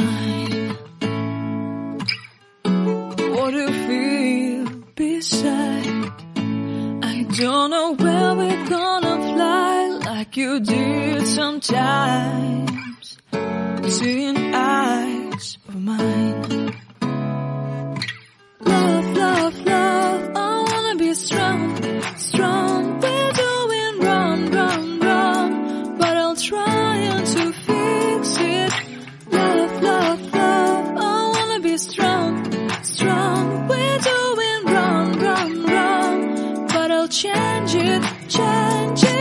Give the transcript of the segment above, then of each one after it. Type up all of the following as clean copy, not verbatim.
mine. What do you feel beside? I don't know where we're gonna fly like you did sometimes. Seeing eyes of mine. Love, love, love, I wanna be strong, strong. We're doing wrong, wrong, wrong, but I'll try to fix it. Love, love, love, I wanna be strong, strong. We're doing wrong, wrong, wrong, but I'll change it, change it.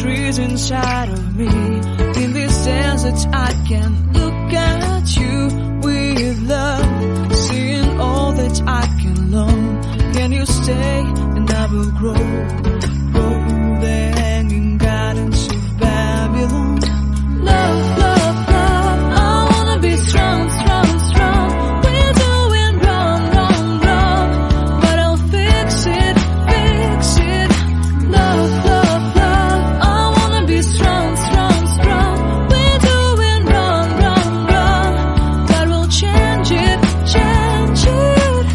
Trees inside of me. In this desert I can look at you with love. Seeing all that I can long. Can you stay and I will grow? Grow the hanging gardens of Babylon. Love, love, love, I wanna be strong, strong, strong. We're doing wrong, wrong, wrong, but I'll fix it, fix it. Love, love, strong, strong, strong. We're doing wrong, wrong, wrong, but we'll change it, change it.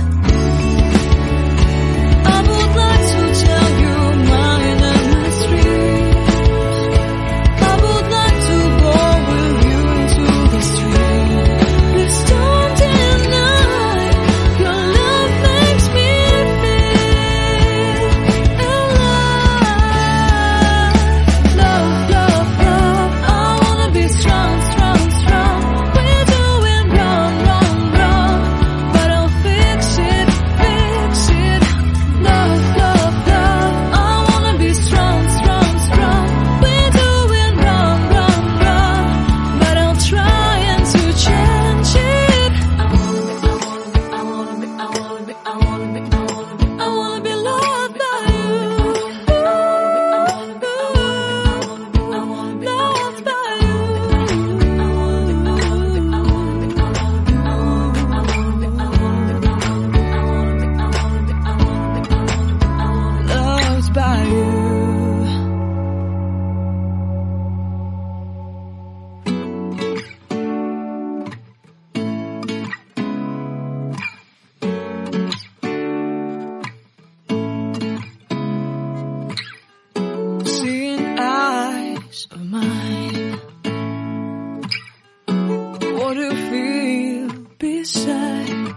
I would like to tell you mine and my street. I would like to go with you to the street. Please don't deny your love makes me feel alive. Love, love, love, I wanna be strong, strong, strong. We're doing wrong, wrong, wrong, but I'll fix it, fix it. Love, love, love, I wanna be strong, strong, strong. We're doing wrong, wrong, wrong, but I'll try to change it. I wanna be loved by you. Loved by you. Loved by you. Seeing eyes of mine. What do you feel beside?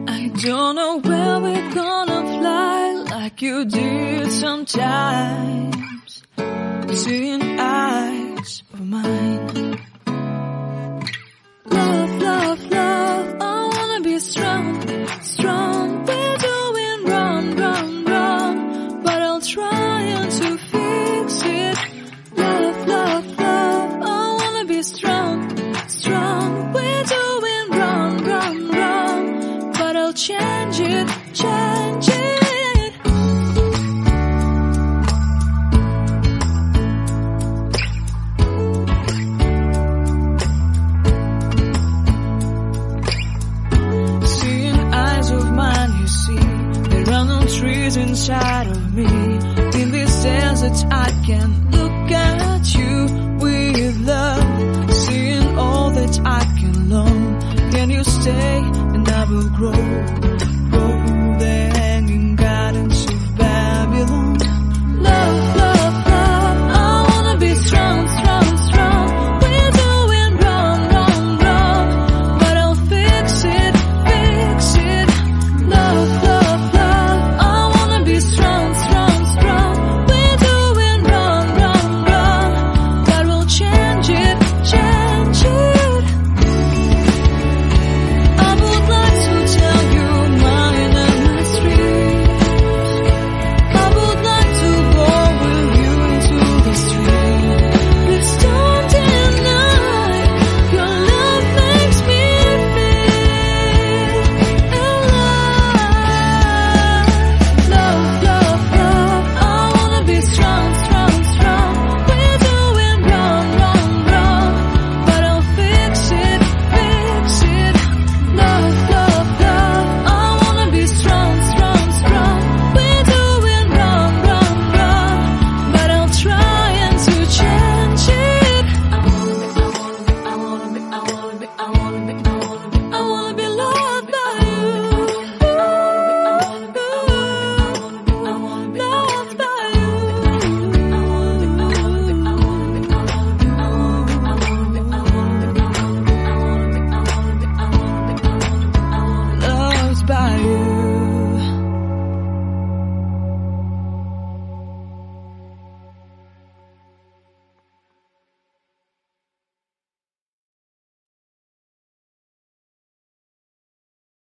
I don't know where we're gonna fly like you did sometimes. Seeing eyes of mine. Love, love, love, I wanna be strong, strong. We're doing wrong, wrong, wrong, but I'll try to fix it. Love, love, love, I wanna be strong, strong. We're doing wrong, wrong, wrong, but I'll change it, change it. Seeing eyes of mine, you see, there are no trees inside of me. In this desert I can look at you with love. Seeing all that I can long. Can you stay and I will grow?